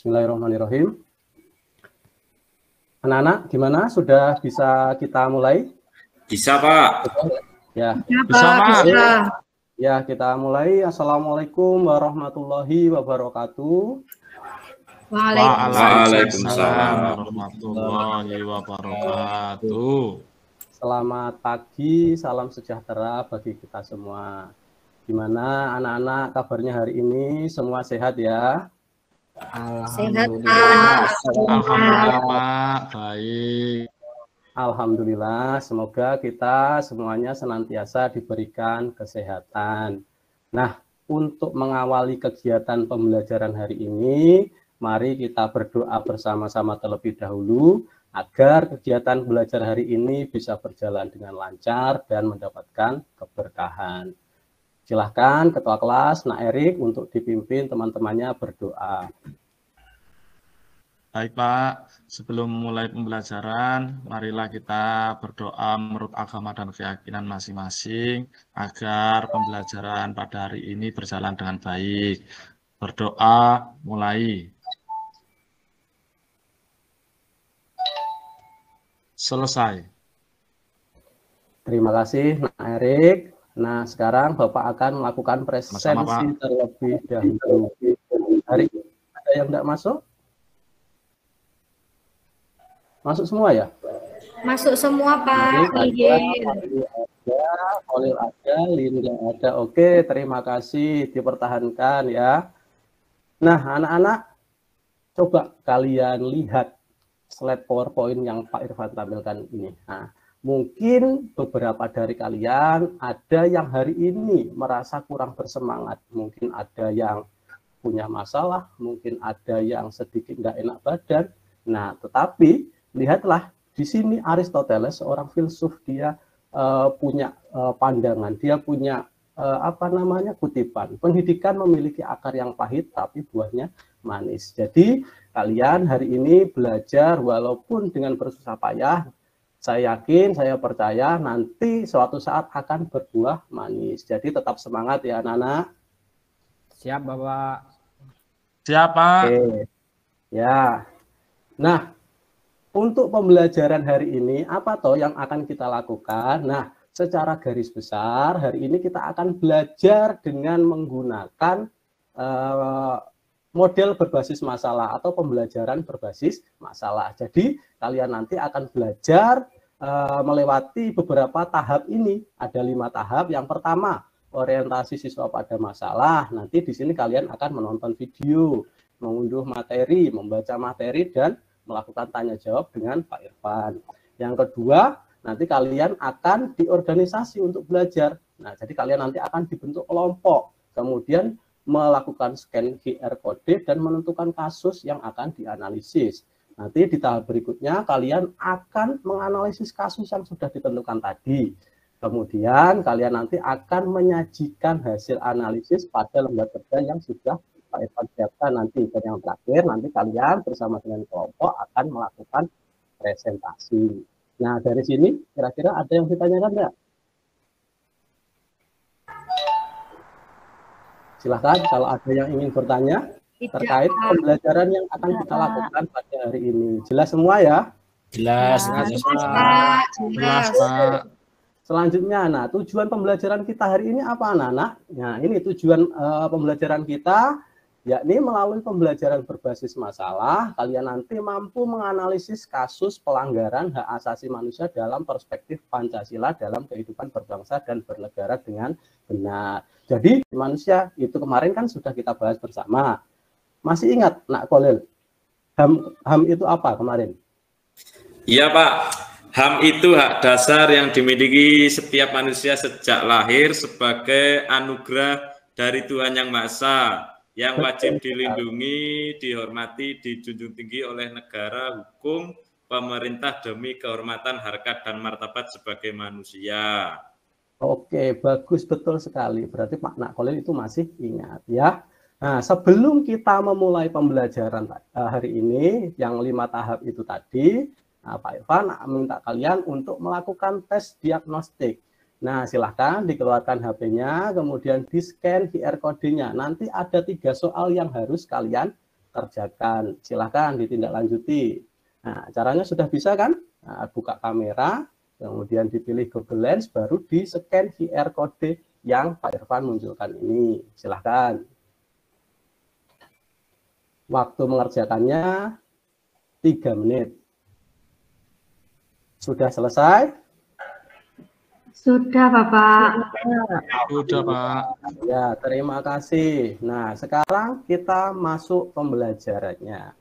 Bismillahirrahmanirrahim. Anak-anak, gimana? Sudah bisa kita mulai? Bisa, Pak. Ya, bisa, Pak. Ya, kita mulai. Assalamualaikum warahmatullahi wabarakatuh. Waalaikumsalam warahmatullahi wabarakatuh. Selamat pagi, salam sejahtera bagi kita semua. Gimana anak-anak kabarnya hari ini? Semua sehat ya? Alhamdulillah, Pak. Baik. Alhamdulillah, semoga kita semuanya senantiasa diberikan kesehatan. Nah, untuk mengawali kegiatan pembelajaran hari ini, mari kita berdoa bersama-sama terlebih dahulu agar kegiatan belajar hari ini bisa berjalan dengan lancar dan mendapatkan keberkahan. Silahkan Ketua Kelas, Nak Erik, untuk dipimpin teman-temannya berdoa. Baik, Pak. Sebelum mulai pembelajaran, marilah kita berdoa menurut agama dan keyakinan masing-masing agar pembelajaran pada hari ini berjalan dengan baik. Berdoa mulai. Selesai. Terima kasih, Nak Erik. Nah, sekarang Bapak akan melakukan presensi terlebih dahulu. Hari ada yang tidak masuk? Masuk semua ya? Masuk semua, Pak. Olil ada, Linda ada. Oke, terima kasih, dipertahankan ya. Nah, anak-anak, coba kalian lihat slide PowerPoint yang Pak Irfan tampilkan ini. Nah, mungkin beberapa dari kalian ada yang hari ini merasa kurang bersemangat, mungkin ada yang punya masalah, mungkin ada yang sedikit nggak enak badan. Nah, tetapi lihatlah di sini Aristoteles, seorang filsuf, dia punya pandangan, dia punya kutipan. Pendidikan memiliki akar yang pahit, tapi buahnya manis. Jadi kalian hari ini belajar walaupun dengan bersusah payah. Saya yakin, saya percaya nanti suatu saat akan berbuah manis. Jadi tetap semangat ya anak-anak. Siap, Bapak. Siap, Pak. Oke. Ya. Nah, untuk pembelajaran hari ini, apa toh yang akan kita lakukan? Nah, secara garis besar, hari ini kita akan belajar dengan menggunakan model berbasis masalah atau pembelajaran berbasis masalah. Jadi kalian nanti akan belajar melewati beberapa tahap ini. Ada 5 tahap. Yang pertama, orientasi siswa pada masalah. Nanti di sini kalian akan menonton video, mengunduh materi, membaca materi, dan melakukan tanya jawab dengan Pak Irfan. Yang kedua, nanti kalian akan diorganisasi untuk belajar. Nah, jadi kalian nanti akan dibentuk kelompok. Kemudian melakukan scan QR code dan menentukan kasus yang akan dianalisis. Nanti di tahap berikutnya kalian akan menganalisis kasus yang sudah ditentukan tadi. Kemudian kalian nanti akan menyajikan hasil analisis pada lembar kerja yang sudah Pak Irfan siapkan nanti. Dan yang terakhir nanti kalian bersama dengan kelompok akan melakukan presentasi. Nah, dari sini kira-kira ada yang ditanyakan enggak? Silahkan kalau ada yang ingin bertanya terkait pembelajaran yang akan kita lakukan pada hari ini. Jelas semua ya? Jelas, Pak. Jelas, Pak. Selanjutnya, nah tujuan pembelajaran kita hari ini apa anak-anak? Nah, ini tujuan pembelajaran kita, yakni melalui pembelajaran berbasis masalah, kalian nanti mampu menganalisis kasus pelanggaran hak asasi manusia dalam perspektif Pancasila dalam kehidupan berbangsa dan bernegara dengan benar. Jadi manusia itu kemarin kan sudah kita bahas bersama. Masih ingat, Nak Kolil? HAM itu apa kemarin? Iya, Pak. HAM itu hak dasar yang dimiliki setiap manusia sejak lahir sebagai anugerah dari Tuhan Yang Maha Esa, yang wajib dilindungi, dihormati, dijunjung tinggi oleh negara, hukum, pemerintah demi kehormatan, harkat, dan martabat sebagai manusia. Oke, bagus, betul sekali. Berarti Pak Nak Kolil itu masih ingat ya. Nah, sebelum kita memulai pembelajaran hari ini, yang 5 tahap itu tadi, nah, Pak Irfan minta kalian untuk melakukan tes diagnostik. Nah, silahkan dikeluarkan HP-nya, kemudian di-scan QR code-nya. Nanti ada 3 soal yang harus kalian kerjakan. Silahkan ditindaklanjuti. Nah, caranya sudah bisa kan? Nah, buka kamera, kemudian dipilih Google Lens, baru di-scan QR code yang Pak Irfan munculkan ini. Silahkan. Waktu mengerjakannya 3 menit. Sudah selesai? Sudah, Bapak. Sudah, Pak. Ya, terima kasih. Nah, sekarang kita masuk pembelajarannya.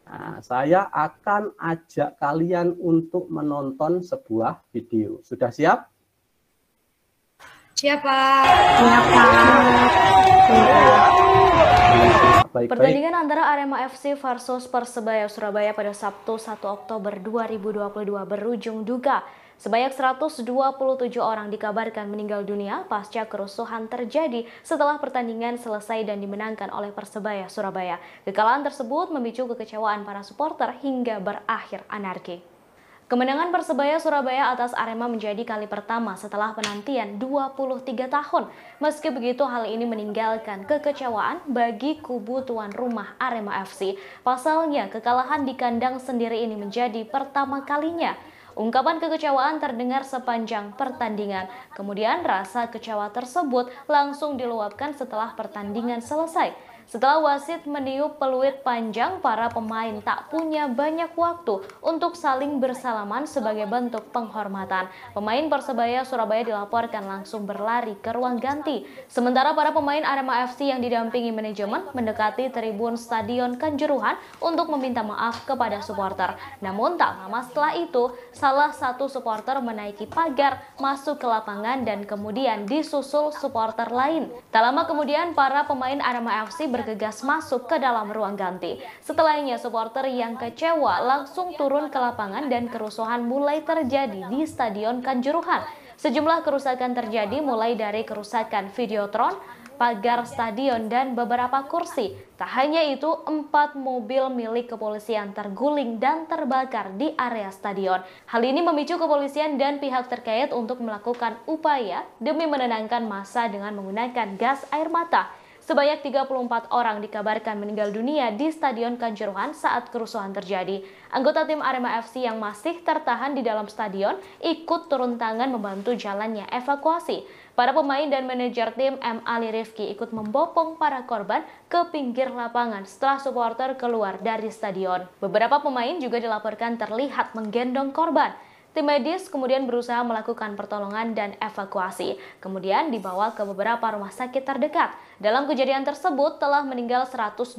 Nah, saya akan ajak kalian untuk menonton sebuah video. Sudah siap? Siap, Pak. Baik-baik. Pertandingan antara Arema FC versus Persebaya Surabaya pada Sabtu 1 Oktober 2022 berujung duka. Sebanyak 127 orang dikabarkan meninggal dunia pasca kerusuhan terjadi setelah pertandingan selesai dan dimenangkan oleh Persebaya Surabaya. Kekalahan tersebut memicu kekecewaan para supporter hingga berakhir anarki. Kemenangan Persebaya Surabaya atas Arema menjadi kali pertama setelah penantian 23 tahun. Meski begitu, hal ini meninggalkan kekecewaan bagi kubu tuan rumah Arema FC. Pasalnya, kekalahan di kandang sendiri ini menjadi pertama kalinya. Ungkapan kekecewaan terdengar sepanjang pertandingan. Kemudian rasa kecewa tersebut langsung diluapkan setelah pertandingan selesai. Setelah wasit meniup peluit panjang, para pemain tak punya banyak waktu untuk saling bersalaman sebagai bentuk penghormatan. Pemain Persebaya Surabaya dilaporkan langsung berlari ke ruang ganti. Sementara para pemain Arema FC yang didampingi manajemen mendekati tribun Stadion Kanjuruhan untuk meminta maaf kepada supporter. Namun tak lama setelah itu, salah satu supporter menaiki pagar masuk ke lapangan dan kemudian disusul supporter lain. Tak lama kemudian, para pemain Arema FC bergegas masuk ke dalam ruang ganti. Setelahnya, supporter yang kecewa langsung turun ke lapangan dan kerusuhan mulai terjadi di Stadion Kanjuruhan. Sejumlah kerusakan terjadi mulai dari kerusakan Videotron, pagar stadion, dan beberapa kursi. Tak hanya itu, 4 mobil milik kepolisian terguling dan terbakar di area stadion. Hal ini memicu kepolisian dan pihak terkait untuk melakukan upaya demi menenangkan massa dengan menggunakan gas air mata. Sebanyak 34 orang dikabarkan meninggal dunia di Stadion Kanjuruhan saat kerusuhan terjadi. Anggota tim Arema FC yang masih tertahan di dalam stadion ikut turun tangan membantu jalannya evakuasi. Para pemain dan manajer tim M. Ali Rifki ikut membopong para korban ke pinggir lapangan setelah supporter keluar dari stadion. Beberapa pemain juga dilaporkan terlihat menggendong korban. Tim medis kemudian berusaha melakukan pertolongan dan evakuasi, kemudian dibawa ke beberapa rumah sakit terdekat. Dalam kejadian tersebut telah meninggal 127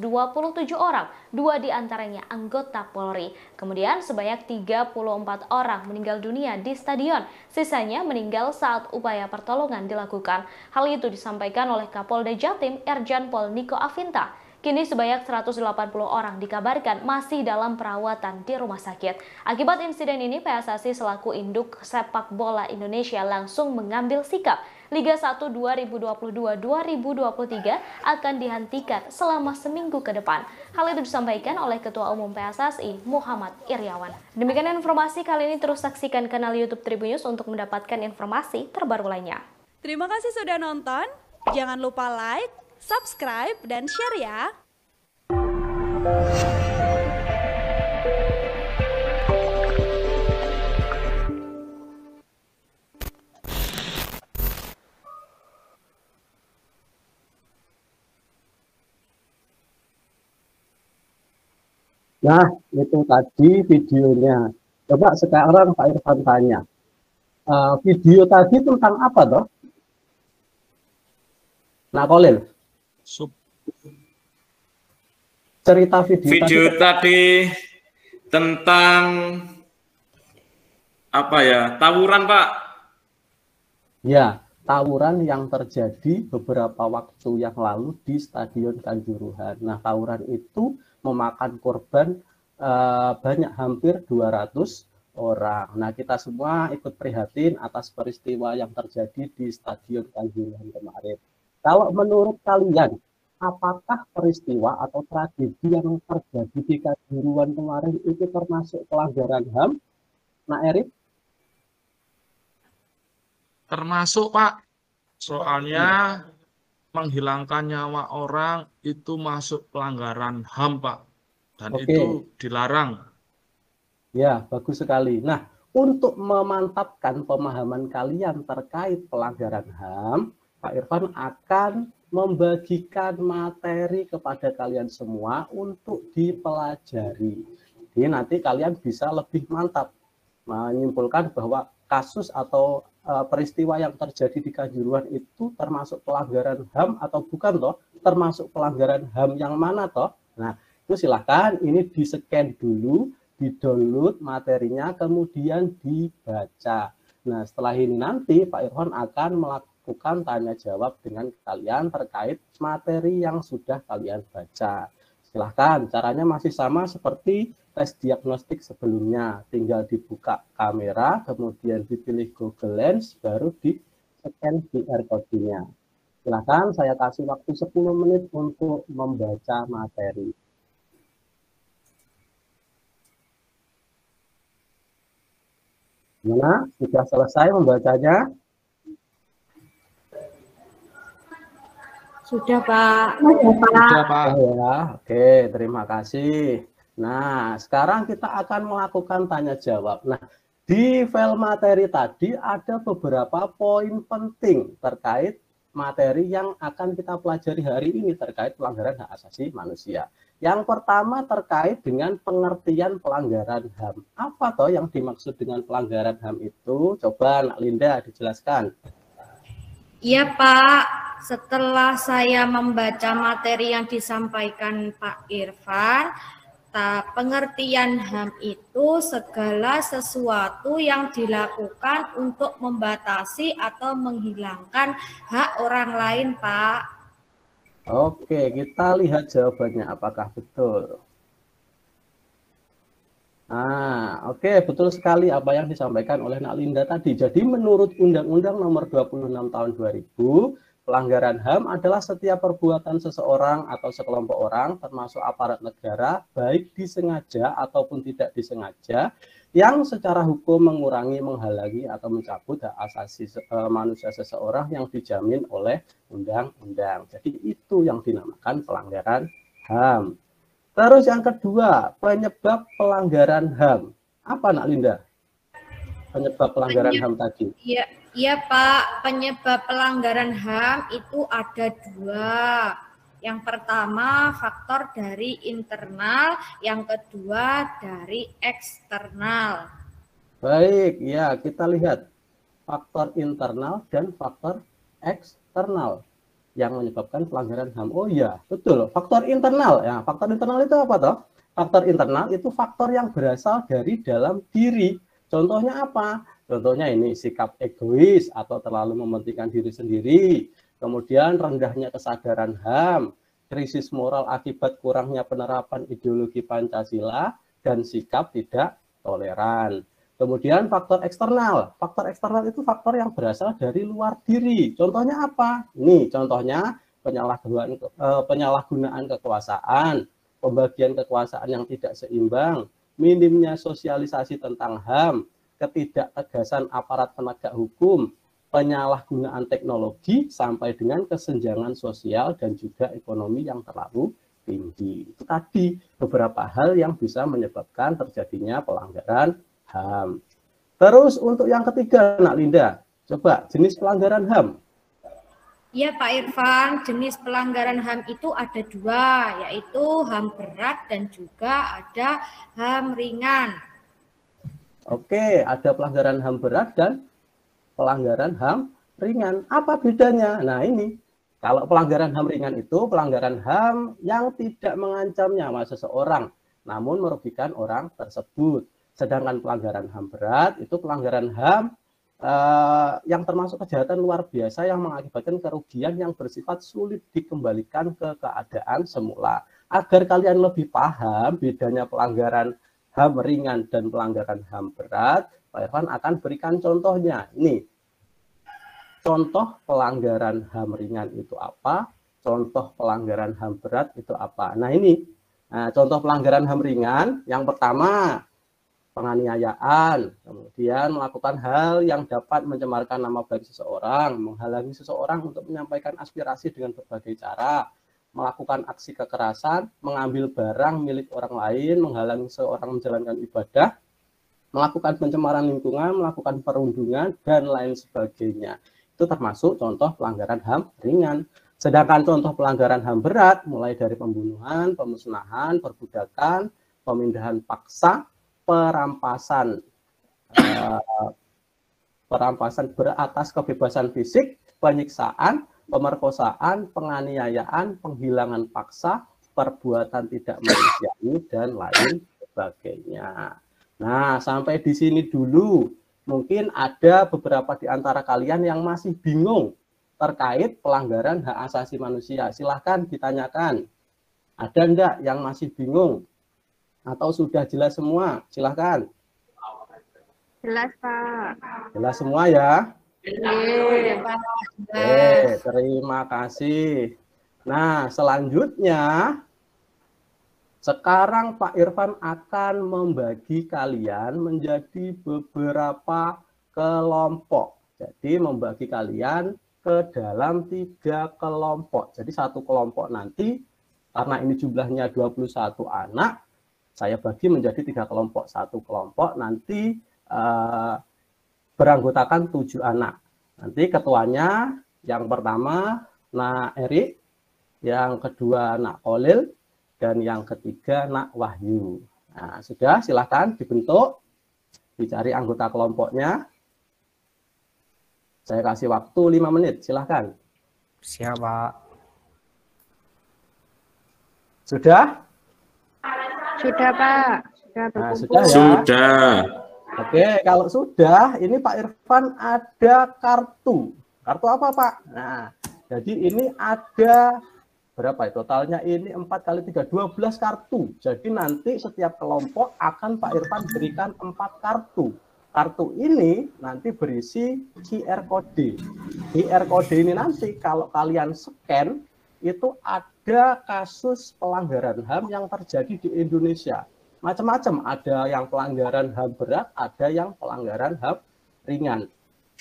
orang, 2 diantaranya anggota Polri. Kemudian sebanyak 34 orang meninggal dunia di stadion, sisanya meninggal saat upaya pertolongan dilakukan. Hal itu disampaikan oleh Kapolda Jatim Irjen Pol Niko Afinta. Kini sebanyak 180 orang dikabarkan masih dalam perawatan di rumah sakit. Akibat insiden ini, PSSI selaku induk sepak bola Indonesia langsung mengambil sikap. Liga 1 2022-2023 akan dihentikan selama seminggu ke depan. Hal itu disampaikan oleh Ketua Umum PSSI, Muhammad Iryawan. Demikian informasi kali ini, terus saksikan kanal YouTube Tribun News untuk mendapatkan informasi terbaru lainnya. Terima kasih sudah nonton. Jangan lupa like, subscribe, dan share ya. Nah, itu tadi videonya. Coba sekarang Pak Irfan tanya. Video tadi tentang apa toh? Nah, Kolil. Cerita video tadi tentang apa ya? Tawuran, Pak. Ya, tawuran yang terjadi beberapa waktu yang lalu di Stadion Kanjuruhan. Nah, tawuran itu memakan korban banyak, hampir 200 orang. Nah, kita semua ikut prihatin atas peristiwa yang terjadi di Stadion Kanjuruhan kemarin. Kalau menurut kalian, apakah peristiwa atau tragedi yang terjadi di Kanjuruhan kemarin itu termasuk pelanggaran HAM? Nah, Erik? Termasuk, Pak. Soalnya menghilangkan nyawa orang itu masuk pelanggaran HAM, Pak. Dan Oke. itu dilarang. Ya, bagus sekali. Nah, untuk memantapkan pemahaman kalian terkait pelanggaran HAM, Pak Irfan akan membagikan materi kepada kalian semua untuk dipelajari. Jadi nanti kalian bisa lebih mantap menyimpulkan bahwa kasus atau peristiwa yang terjadi di Kanjuruhan itu termasuk pelanggaran HAM atau bukan toh? Termasuk pelanggaran HAM yang mana toh? Nah, itu silakan ini di-scan dulu, di-download materinya, kemudian dibaca. Nah, setelah ini nanti Pak Irfan akan melakukan tanya jawab dengan kalian terkait materi yang sudah kalian baca. Silahkan, caranya masih sama seperti tes diagnostik sebelumnya. Tinggal dibuka kamera, kemudian dipilih Google Lens, baru di-scan QR code-nya. Silahkan, saya kasih waktu 10 menit untuk membaca materi. Gimana? Sudah selesai membacanya? Sudah, Pak. Sudah, Pak. Oh ya, oke, terima kasih. Nah, sekarang kita akan melakukan tanya jawab. Nah, di file materi tadi ada beberapa poin penting terkait materi yang akan kita pelajari hari ini terkait pelanggaran hak asasi manusia. Yang pertama terkait dengan pengertian pelanggaran HAM. Apa toh yang dimaksud dengan pelanggaran HAM itu? Coba Nak Linda dijelaskan. Iya, Pak. Setelah saya membaca materi yang disampaikan Pak Irfan, pengertian HAM itu segala sesuatu yang dilakukan untuk membatasi atau menghilangkan hak orang lain, Pak. Oke, kita lihat jawabannya apakah betul. Oke, betul sekali apa yang disampaikan oleh Nak Linda tadi. Jadi menurut Undang-Undang Nomor 26 Tahun 2000, pelanggaran HAM adalah setiap perbuatan seseorang atau sekelompok orang, termasuk aparat negara, baik disengaja ataupun tidak disengaja, yang secara hukum mengurangi, menghalangi, atau mencabut hak asasi manusia seseorang yang dijamin oleh undang-undang. Jadi itu yang dinamakan pelanggaran HAM. Terus yang kedua, penyebab pelanggaran HAM. Apa Nak Linda? Penyebab pelanggaran HAM tadi. Iya Pak, penyebab pelanggaran HAM itu ada dua. Yang pertama faktor dari internal, yang kedua dari eksternal. Baik, ya kita lihat faktor internal dan faktor eksternal yang menyebabkan pelanggaran HAM. Oh iya, betul. Faktor internal. Ya, faktor internal itu apa toh? Faktor internal itu faktor yang berasal dari dalam diri. Contohnya apa? Contohnya ini sikap egois atau terlalu mementingkan diri sendiri. Kemudian rendahnya kesadaran HAM, krisis moral akibat kurangnya penerapan ideologi Pancasila, dan sikap tidak toleran. Kemudian faktor eksternal. Faktor eksternal itu faktor yang berasal dari luar diri. Contohnya apa? Ini contohnya penyalahgunaan kekuasaan, pembagian kekuasaan yang tidak seimbang, minimnya sosialisasi tentang HAM, ketidaktegasan aparat penegak hukum, penyalahgunaan teknologi, sampai dengan kesenjangan sosial dan juga ekonomi yang terlalu tinggi. Itu tadi beberapa hal yang bisa menyebabkan terjadinya pelanggaran HAM. Terus untuk yang ketiga, Nak Linda, coba jenis pelanggaran HAM. Ya Pak Irfan, jenis pelanggaran HAM itu ada dua, yaitu HAM berat dan juga ada HAM ringan. Oke, ada pelanggaran HAM berat dan pelanggaran HAM ringan. Apa bedanya? Nah ini, kalau pelanggaran HAM ringan itu pelanggaran HAM yang tidak mengancam nyawa seseorang, namun merugikan orang tersebut. Sedangkan pelanggaran HAM berat itu pelanggaran HAM yang termasuk kejahatan luar biasa yang mengakibatkan kerugian yang bersifat sulit dikembalikan ke keadaan semula. Agar kalian lebih paham bedanya pelanggaran HAM ringan dan pelanggaran HAM berat, Pak Irfan akan berikan contohnya. Ini contoh pelanggaran HAM ringan itu apa, contoh pelanggaran HAM berat itu apa. Nah ini contoh pelanggaran HAM ringan, yang pertama penganiayaan, kemudian melakukan hal yang dapat mencemarkan nama baik seseorang, menghalangi seseorang untuk menyampaikan aspirasi dengan berbagai cara, melakukan aksi kekerasan, mengambil barang milik orang lain, menghalangi seseorang menjalankan ibadah, melakukan pencemaran lingkungan, melakukan perundungan, dan lain sebagainya. Itu termasuk contoh pelanggaran HAM ringan. Sedangkan contoh pelanggaran HAM berat, mulai dari pembunuhan, pemusnahan, perbudakan, pemindahan paksa, perampasan beratas kebebasan fisik, penyiksaan, pemerkosaan, penganiayaan, penghilangan paksa, perbuatan tidak manusiawi, dan lain sebagainya. Nah, sampai di sini dulu. Mungkin ada beberapa di antara kalian yang masih bingung terkait pelanggaran hak asasi manusia. Silahkan ditanyakan. Ada enggak yang masih bingung? Atau sudah jelas semua? Silahkan. Jelas, Pak. Jelas semua ya? Iya. Oke, terima kasih. Nah, selanjutnya sekarang Pak Irfan akan membagi kalian menjadi beberapa kelompok. Jadi membagi kalian ke dalam 3 kelompok. Jadi satu kelompok nanti, karena ini jumlahnya 21 anak, saya bagi menjadi 3 kelompok. Satu kelompok nanti beranggotakan 7 anak. Nanti ketuanya yang pertama Nak Erik, yang kedua Nak Kolil, dan yang ketiga Nak Wahyu. Nah, sudah, silahkan dibentuk, dicari anggota kelompoknya. Saya kasih waktu 5 menit, silahkan. Siap, Pak. Sudah? Sudah, Pak. Sudah Nah, berkumpul. sudah ya? Sudah. Oke, kalau sudah, ini Pak Irfan ada kartu. Kartu apa, Pak? Nah, jadi ini ada berapa ya? Totalnya ini 4 kali 3, 12 kartu. Jadi nanti setiap kelompok akan Pak Irfan berikan 4 kartu. Kartu ini nanti berisi QR code. QR code ini nanti kalau kalian scan, itu ada kasus pelanggaran HAM yang terjadi di Indonesia. Macam-macam, ada yang pelanggaran HAM berat, ada yang pelanggaran HAM ringan.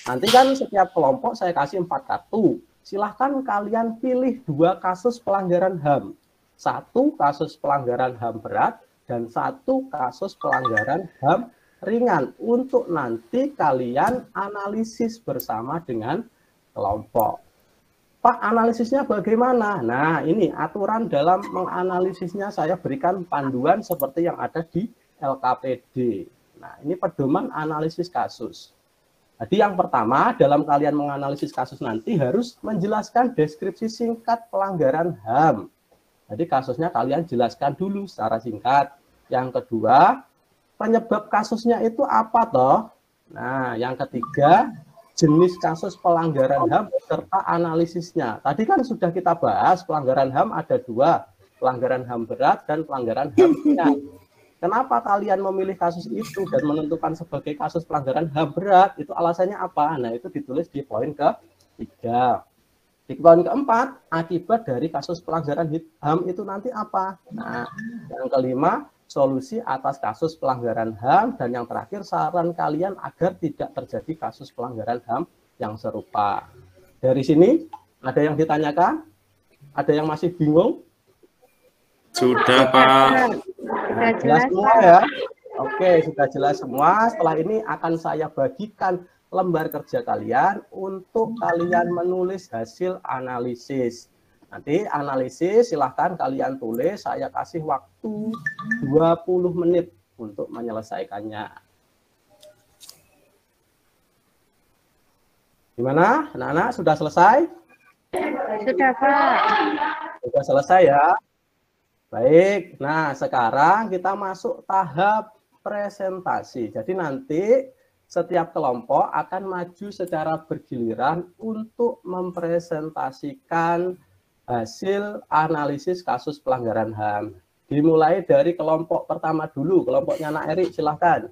Nanti kan setiap kelompok saya kasih 4 kartu. Silahkan kalian pilih 2 kasus pelanggaran HAM. 1 kasus pelanggaran HAM berat dan 1 kasus pelanggaran HAM ringan. Untuk nanti kalian analisis bersama dengan kelompok. Pak, analisisnya bagaimana? Nah, ini aturan dalam menganalisisnya saya berikan panduan seperti yang ada di LKPD. Nah, ini pedoman analisis kasus. Jadi yang pertama, dalam kalian menganalisis kasus nanti harus menjelaskan deskripsi singkat pelanggaran HAM. Jadi kasusnya kalian jelaskan dulu secara singkat. Yang kedua, penyebab kasusnya itu apa toh? Nah, yang ketiga, jenis kasus pelanggaran HAM serta analisisnya. Tadi kan sudah kita bahas pelanggaran HAM ada 2, pelanggaran HAM berat dan pelanggaran HAM ringan. Kenapa kalian memilih kasus itu dan menentukan sebagai kasus pelanggaran HAM berat? Itu alasannya apa? Nah, itu ditulis di poin ke-3. Di poin ke-4, akibat dari kasus pelanggaran HAM itu nanti apa? Nah, yang kelima, solusi atas kasus pelanggaran HAM, dan yang terakhir saran kalian agar tidak terjadi kasus pelanggaran HAM yang serupa. Dari sini ada yang ditanyakan? Ada yang masih bingung? Sudah, Pak. Nah, jelas semua ya? Oke, sudah jelas semua. Setelah ini akan saya bagikan lembar kerja kalian untuk kalian menulis hasil analisis. Nanti analisis silahkan kalian tulis, saya kasih waktu 20 menit untuk menyelesaikannya. Gimana? Anak-anak sudah selesai? Sudah, Pak. Sudah selesai ya? Baik, nah sekarang kita masuk tahap presentasi. Jadi nanti setiap kelompok akan maju secara bergiliran untuk mempresentasikan hasil analisis kasus pelanggaran HAM. Dimulai dari kelompok pertama dulu, kelompoknya Nak Erik, silahkan.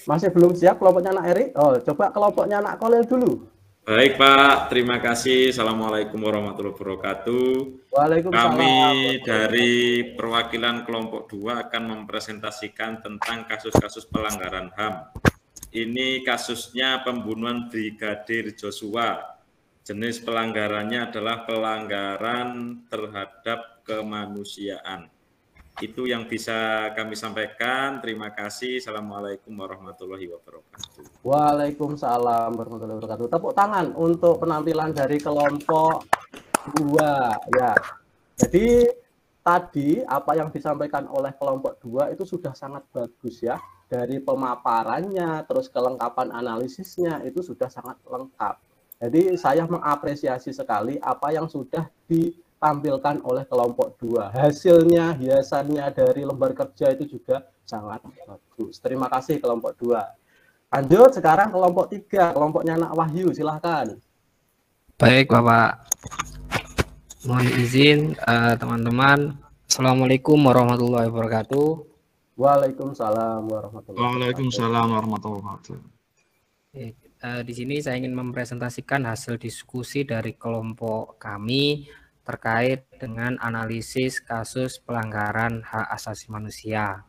Masih belum siap kelompoknya Nak Erik? Oh, coba kelompoknya Nak Kolil dulu. Baik Pak, terima kasih. Assalamualaikum warahmatullahi wabarakatuh. Waalaikumsalam. Kami dari perwakilan kelompok 2 akan mempresentasikan tentang kasus-kasus pelanggaran HAM. Ini kasusnya pembunuhan Brigadir Joshua. Jenis pelanggarannya adalah pelanggaran terhadap kemanusiaan. Itu yang bisa kami sampaikan. Terima kasih. Assalamualaikum warahmatullahi wabarakatuh. Waalaikumsalam warahmatullahi wabarakatuh. Tepuk tangan untuk penampilan dari kelompok 2 ya. Jadi tadi apa yang disampaikan oleh kelompok 2 itu sudah sangat bagus ya. Dari pemaparannya, terus kelengkapan analisisnya itu sudah sangat lengkap. Jadi saya mengapresiasi sekali apa yang sudah ditampilkan oleh kelompok 2. Hasilnya, hiasannya dari lembar kerja itu juga sangat bagus. Terima kasih kelompok 2. Lanjut sekarang kelompok 3, kelompoknya Nak Wahyu, silahkan. Baik Bapak, mohon izin teman-teman. Assalamualaikum warahmatullahi wabarakatuh. Waalaikumsalam warahmatullahi wabarakatuh. Waalaikumsalam warahmatullahi wabarakatuh. Di sini saya ingin mempresentasikan hasil diskusi dari kelompok kami terkait dengan analisis kasus pelanggaran hak asasi manusia.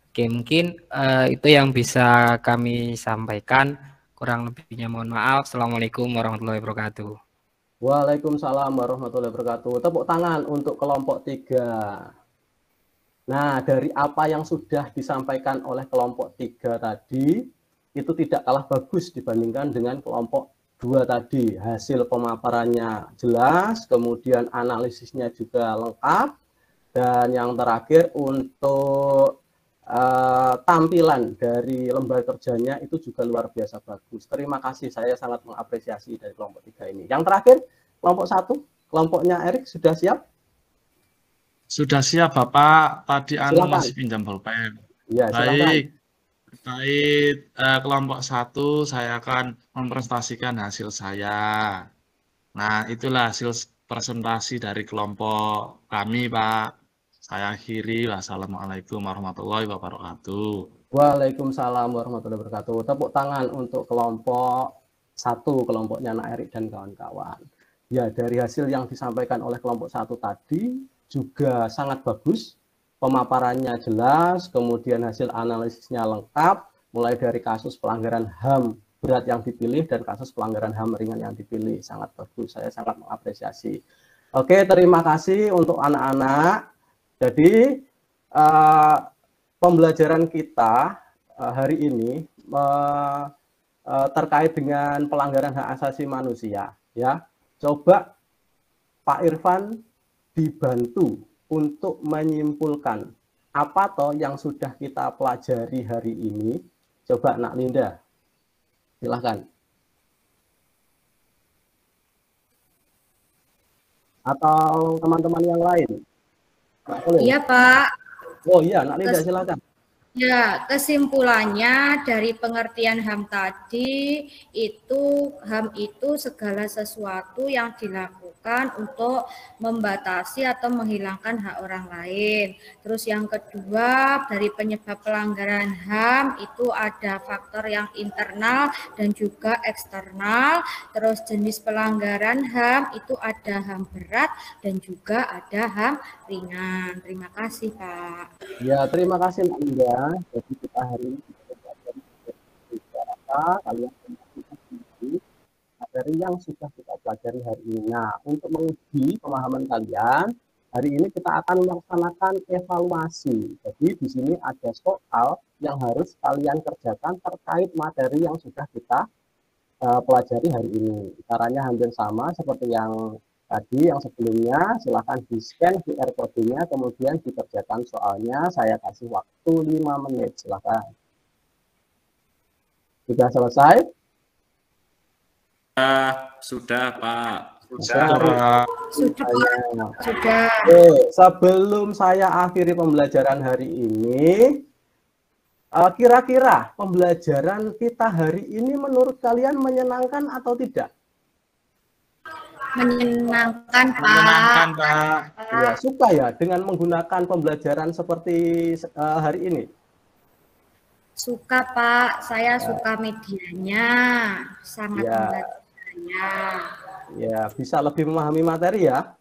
Oke, mungkin itu yang bisa kami sampaikan. Kurang lebihnya mohon maaf. Assalamualaikum warahmatullahi wabarakatuh. Waalaikumsalam warahmatullahi wabarakatuh. Tepuk tangan untuk kelompok 3. Nah, dari apa yang sudah disampaikan oleh kelompok 3 tadi, itu tidak kalah bagus dibandingkan dengan kelompok 2 tadi. Hasil pemaparannya jelas, kemudian analisisnya juga lengkap, dan yang terakhir untuk tampilan dari lembar kerjanya itu juga luar biasa bagus. Terima kasih, saya sangat mengapresiasi dari kelompok 3 ini. Yang terakhir, kelompok 1, kelompoknya Erik sudah siap? Sudah siap Bapak, tadi Silakan. masih pinjam pulpen. Ya, Baik, terkait kelompok 1 saya akan mempresentasikan hasil saya. Nah, itulah hasil presentasi dari kelompok kami Pak. Saya akhiri. Wassalamualaikum warahmatullahi wabarakatuh. Waalaikumsalam warahmatullahi wabarakatuh. Tepuk tangan untuk kelompok 1, kelompoknya Nak Erik dan kawan-kawan. Ya, dari hasil yang disampaikan oleh kelompok 1 tadi juga sangat bagus. Pemaparannya jelas, kemudian hasil analisisnya lengkap, mulai dari kasus pelanggaran HAM berat yang dipilih dan kasus pelanggaran HAM ringan yang dipilih. Sangat bagus, saya sangat mengapresiasi. Oke, terima kasih untuk anak-anak. Jadi, pembelajaran kita hari ini terkait dengan pelanggaran hak asasi manusia. Ya, coba Pak Irfan dibantu untuk menyimpulkan apa toh yang sudah kita pelajari hari ini. Coba Nak Linda, silahkan. Atau teman-teman yang lain. Iya Pak. Oh iya, Nak Linda silahkan. Ya, kesimpulannya dari pengertian HAM tadi, itu HAM itu segala sesuatu yang dilakukan untuk membatasi atau menghilangkan hak orang lain. Terus yang kedua, dari penyebab pelanggaran HAM itu ada faktor yang internal dan juga eksternal. Terus jenis pelanggaran HAM itu ada HAM berat dan juga ada HAM ringan. Terima kasih Pak. Ya, terima kasih Mbak Linda. Jadi kita hari ini kalian materi yang sudah kita pelajari hari ini. Nah, untuk menguji pemahaman kalian, hari ini kita akan melaksanakan evaluasi. Jadi di sini ada soal yang harus kalian kerjakan terkait materi yang sudah kita pelajari hari ini. Caranya hampir sama seperti yang tadi, yang sebelumnya. Silahkan di-scan QR code-nya, kemudian dikerjakan soalnya. Saya kasih waktu 5 menit, silahkan. Sudah selesai? Sudah Pak. Sudah. Oke, sebelum saya akhiri pembelajaran hari ini, kira-kira pembelajaran kita hari ini menurut kalian menyenangkan atau tidak? Menyenangkan Pak. Menyenangkan Pak. Ya, suka ya dengan menggunakan pembelajaran seperti hari ini? Suka Pak, saya suka medianya, sangat Ya. membantu saya. Ya, bisa lebih memahami materi ya.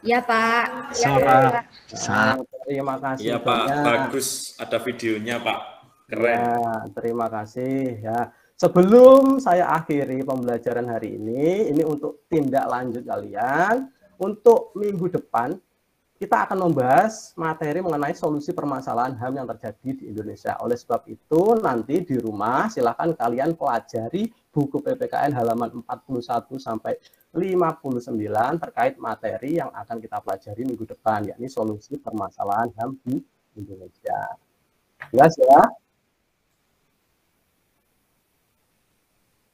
Ya Pak. Bisa, Pak. Bisa. Terima kasih Iya Pak, banyak. bagus ada videonya Pak, keren. Ya, terima kasih ya. Sebelum saya akhiri pembelajaran hari ini untuk tindak lanjut kalian, untuk minggu depan kita akan membahas materi mengenai solusi permasalahan HAM yang terjadi di Indonesia. Oleh sebab itu, nanti di rumah silakan kalian pelajari buku PPKN halaman 41 sampai 59 terkait materi yang akan kita pelajari minggu depan, yakni solusi permasalahan HAM di Indonesia. Jelas ya?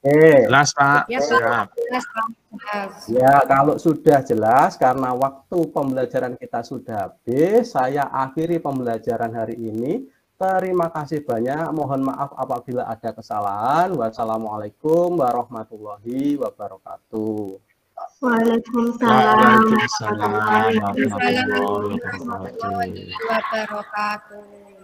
Jelas, Pak. Ya Siap. Pak. Jelas, Pak. Jelas. Ya, kalau sudah jelas, karena waktu pembelajaran kita sudah habis, saya akhiri pembelajaran hari ini. Terima kasih banyak. Mohon maaf apabila ada kesalahan. Wassalamualaikum warahmatullahi wabarakatuh. Waalaikumsalam Waalaikumsalam warahmatullahi wabarakatuh. warahmatullahi wabarakatuh.